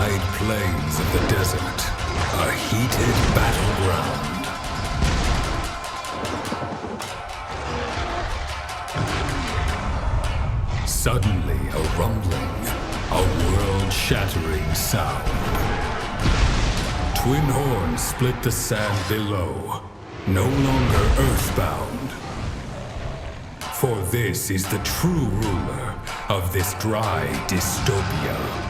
wide plains of the desert, a heated battleground. Suddenly a rumbling, a world-shattering sound. Twin horns split the sand below, no longer earthbound. For this is the true ruler of this dry dystopia.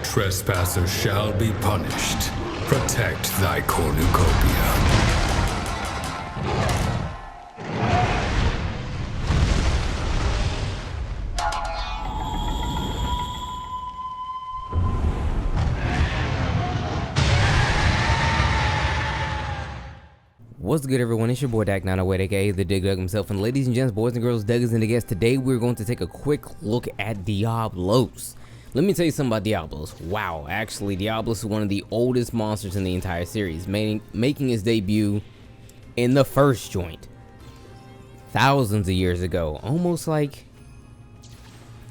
Trespassers shall be punished. Protect thy cornucopia. What's good, everyone? It's your boy Dak908, aka the Dig Dug himself, and ladies and gents, boys and girls, Duggers and the guests. Today we're going to take a quick look at Diablos. Let me tell you something about Diablos. Wow, actually, Diablos is one of the oldest monsters in the entire series, making his debut in the first joint thousands of years ago. Almost like,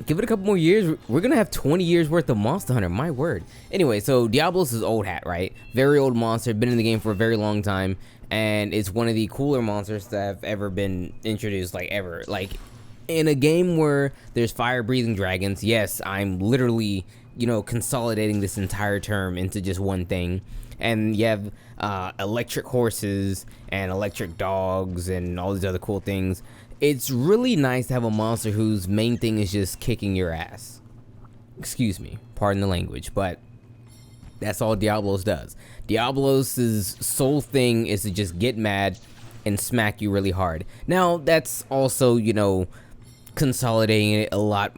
give it a couple more years, we're gonna have 20 years worth of Monster Hunter, my word. Anyway, so Diablos is old hat, right? Very old monster, been in the game for a very long time, and it's one of the cooler monsters that have ever been introduced, like ever. Like, in a game where there's fire-breathing dragons, yes, I'm literally, consolidating this entire term into just one thing. And you have electric horses and electric dogs and all these other cool things. It's really nice to have a monster whose main thing is just kicking your ass. Excuse me, pardon the language, but that's all Diablos does. Diablos' sole thing is to just get mad and smack you really hard. Now, that's also, consolidating it a lot,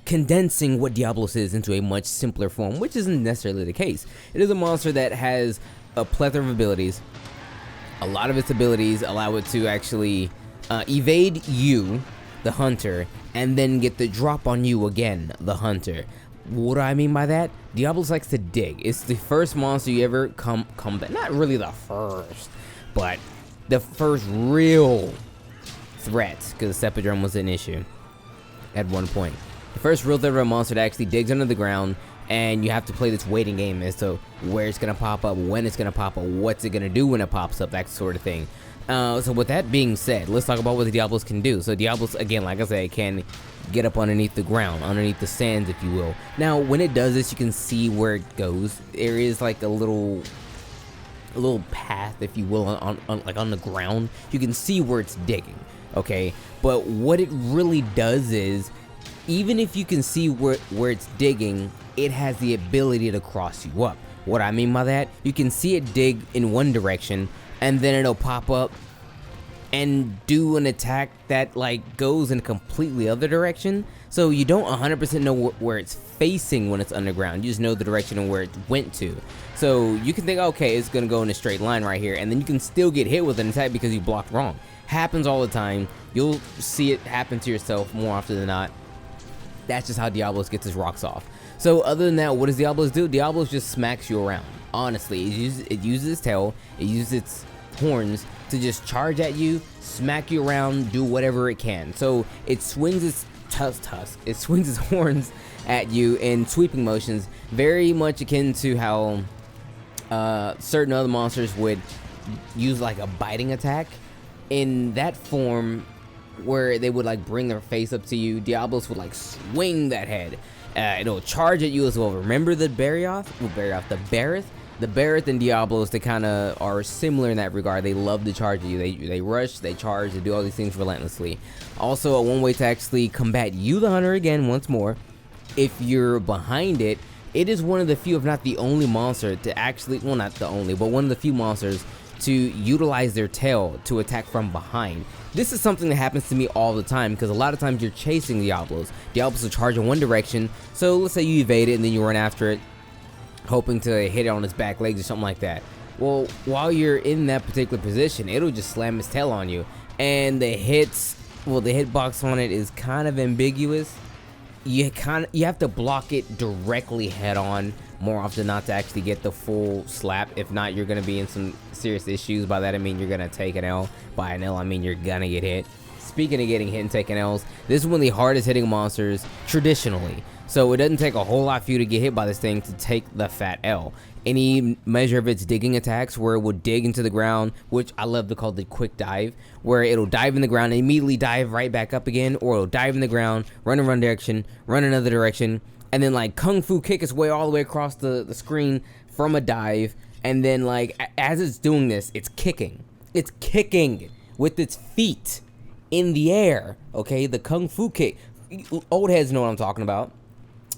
condensing what Diablos is into a much simpler form, which isn't necessarily the case. It is a monster that has a plethora of abilities. A lot of its abilities allow it to actually evade you, the hunter, and then get the drop on you again, the hunter. What do I mean by that? Diablos likes to dig. It's the first monster you ever combat. Not really the first, but the first real threat, because Sepidrum was an issue at one point. The first real threat of a monster that actually digs under the ground, and you have to play this waiting game as to where it's gonna pop up, when it's gonna pop up, what's it gonna do when it pops up, that sort of thing. So with that being said, let's talk about what the Diablos can do. So Diablos, again, like I said, can get up underneath the ground, underneath the sands, if you will. Now, when it does this, you can see where it goes. There is like a little path, if you will, on the ground. You can see where it's digging, okay? But what it really does is, even if you can see where it's digging, it has the ability to cross you up. What I mean by that, you can see it dig in one direction, and then it'll pop up and do an attack that like goes in a completely other direction. So you don't 100% know where it's facing when it's underground. You just know the direction and where it went to. So you can think, okay, it's gonna go in a straight line right here, and then you can still get hit with an attack because you blocked wrong. Happens all the time. You'll see it happen to yourself more often than not. That's just how Diablos gets his rocks off. So other than that, what does Diablos do? Diablos just smacks you around. Honestly, it uses its tail, it uses its horns to just charge at you, smack you around, do whatever it can. So it swings its it swings its horns at you in sweeping motions, very much akin to how certain other monsters would use like a biting attack. In that form, where they would like bring their face up to you, Diablos would like swing that head. It'll charge at you as well. Remember the Barioth? The Barith? The Barith and Diablos, they kind of are similar in that regard. They love to charge at you. They rush, they charge, they do all these things relentlessly. Also, one way to actually combat you, the hunter, again, once more, if you're behind it, it is one of the few, if not the only monster to actually, well, not the only, but one of the few monsters to utilize their tail to attack from behind. This is something that happens to me all the time, because a lot of times you're chasing Diablos. Diablos will charge in one direction, so let's say you evade it and then you run after it, hoping to hit it on its back legs or something like that. Well, while you're in that particular position, it'll just slam its tail on you, and the hitbox on it is kind of ambiguous. You have to block it directly head on more often than not to actually get the full slap. If not, you're gonna be in some serious issues. By that I mean you're gonna take an L. By an L I mean you're gonna get hit. speaking of getting hit and taking L's, this is one of the hardest hitting monsters traditionally. So it doesn't take a whole lot for you to get hit by this thing to take the fat L. Any measure of its digging attacks where it will dig into the ground, which I love to call the quick dive, where it'll dive in the ground and immediately dive right back up again, or it'll dive in the ground, run in one direction, run another direction, and then like kung fu kick its way all the way across the screen from a dive, and then like as it's doing this, it's kicking with its feet in the air. Okay, the kung fu kick. Old heads know what I'm talking about.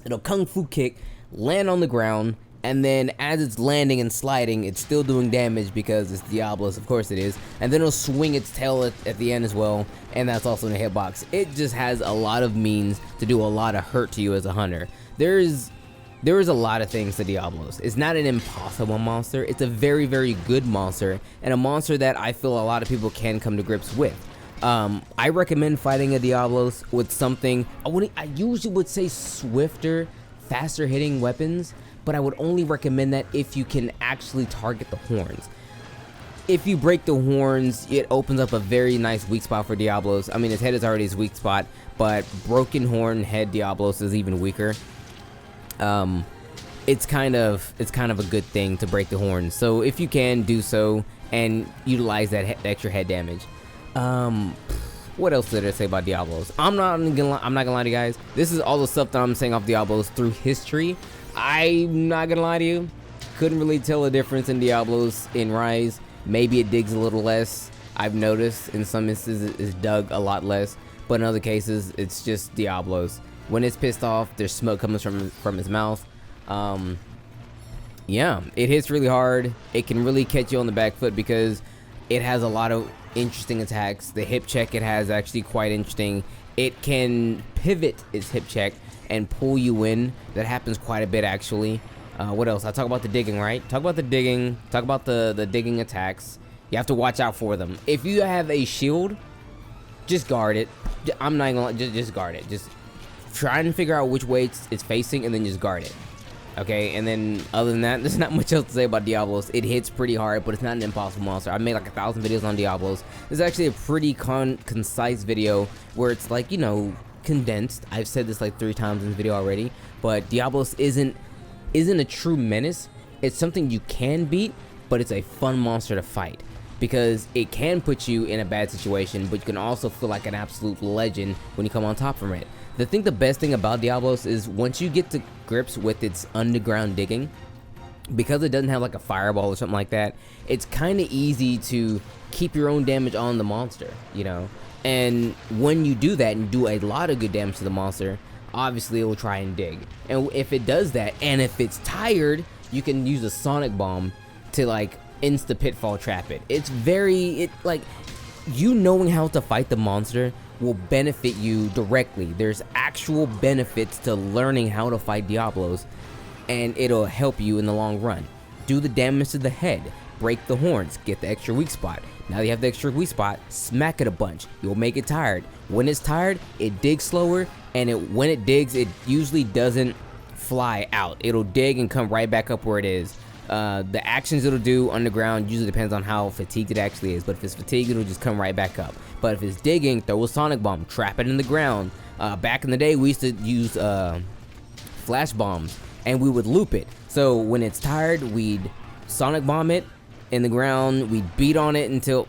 It'll kung fu kick, land on the ground, and then as it's landing and sliding, it's still doing damage because it's Diablos, of course it is. And then it'll swing its tail at the end as well, and that's also in a hitbox. It just has a lot of means to do a lot of hurt to you as a hunter. There is a lot of things to Diablos. It's not an impossible monster. It's a very, very good monster, and a monster that I feel a lot of people can come to grips with. I recommend fighting a Diablos with something, I usually would say swifter, faster hitting weapons, but I would only recommend that if you can actually target the horns. If you break the horns, it opens up a very nice weak spot for Diablos. I mean, his head is already his weak spot, but broken horn head Diablos is even weaker. It's kind of a good thing to break the horns. So if you can do so and utilize that extra head damage. What else did I say about Diablos? I'm not gonna lie to you guys. This is all the stuff that I'm saying off Diablos through history. I'm not gonna lie to you. Couldn't really tell a difference in Diablos in Rise. Maybe it digs a little less. I've noticed in some instances it's dug a lot less, but in other cases it's just Diablos. When it's pissed off, there's smoke coming from his mouth. Yeah, it hits really hard. It can really catch you on the back foot because it has a lot of interesting attacks. The hip check it has actually quite interesting. It can pivot its hip check and pull you in. That happens quite a bit actually. What else? I talk about the digging, right? Talk about the digging. Talk about the digging attacks. You have to watch out for them. If you have a shield, just guard it. I'm not gonna just guard it. Just try and figure out which way it's facing and then just guard it. Okay, and then other than that, there's not much else to say about Diablos. It hits pretty hard, but it's not an impossible monster. I made like 1,000 videos on Diablos. This is actually a pretty concise video where it's like, you know, condensed. I've said this like 3 times in this video already, but Diablos isn't a true menace. It's something you can beat, but it's a fun monster to fight because it can put you in a bad situation, but you can also feel like an absolute legend when you come on top from it. The best thing about Diablos is once you get to grips with its underground digging, because it doesn't have like a fireball or something like that, it's kind of easy to keep your own damage on the monster, you know? And when you do that and do a lot of good damage to the monster, obviously it will try and dig. And if it does that, and if it's tired, you can use a sonic bomb to like insta pitfall trap it. Like you knowing how to fight the monster will benefit you directly. There's actual benefits to learning how to fight Diablos, and it'll help you in the long run. Do the damage to the head, break the horns, get the extra weak spot. Now you have the extra weak spot, smack it a bunch. You'll make it tired. When it's tired, it digs slower, and when it digs, it usually doesn't fly out. It'll dig and come right back up where it is. The actions it'll do underground usually depends on how fatigued it actually is, but if it's fatigued, it'll just come right back up. But if it's digging, throw a sonic bomb, trap it in the ground. Back in the day, we used to use flash bombs, and we would loop it. So when it's tired, we'd sonic bomb it in the ground. We'd beat on it until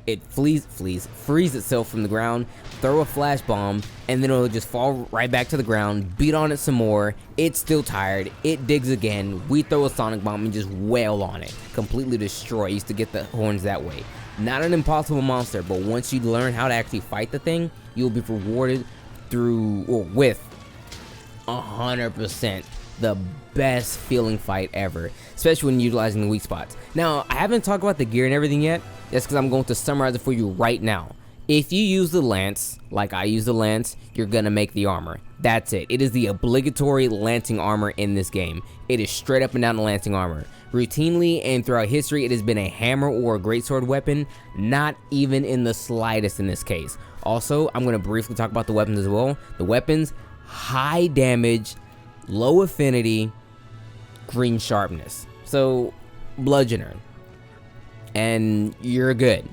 it frees itself from the ground. Throw a flash bomb, and then it'll just fall right back to the ground. Beat on it some more. It's still tired. It digs again. We throw a sonic bomb and just wail on it. Completely destroy. Used to get the horns that way. Not an impossible monster, but once you learn how to actually fight the thing, you'll be rewarded with 100% the best feeling fight ever, especially when utilizing the weak spots. Now, I haven't talked about the gear and everything yet. That's because I'm going to summarize it for you right now. If you use the lance, like I use the lance, you're gonna make the armor. That's it. It is the obligatory lancing armor in this game. It is straight up and down the lancing armor. Routinely and throughout history, it has been a hammer or a greatsword weapon, not even in the slightest in this case. Also, I'm gonna briefly talk about the weapons as well. The weapons, high damage, low affinity, green sharpness. So, bludgeoner, and you're good.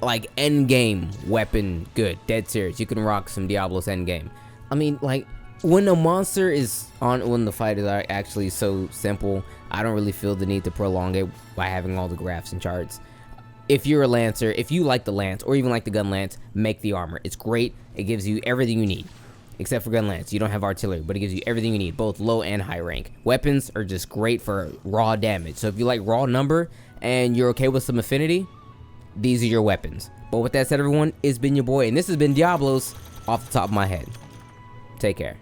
like end game weapon good. Dead serious. You can rock some Diablos end game. I mean, like, when a monster is on, when the fight is actually so simple, I don't really feel the need to prolong it by having all the graphs and charts. If you're a lancer, if you like the lance or even like the gun lance, make the armor. It's great. It gives you everything you need. Except for gun lance, you don't have artillery, but it gives you everything you need, both low and high rank. Weapons are just great for raw damage. So if you like raw number and you're okay with some affinity, these are your weapons. But with that said, everyone, it's been your boy, and this has been Diablos off the top of my head. Take care.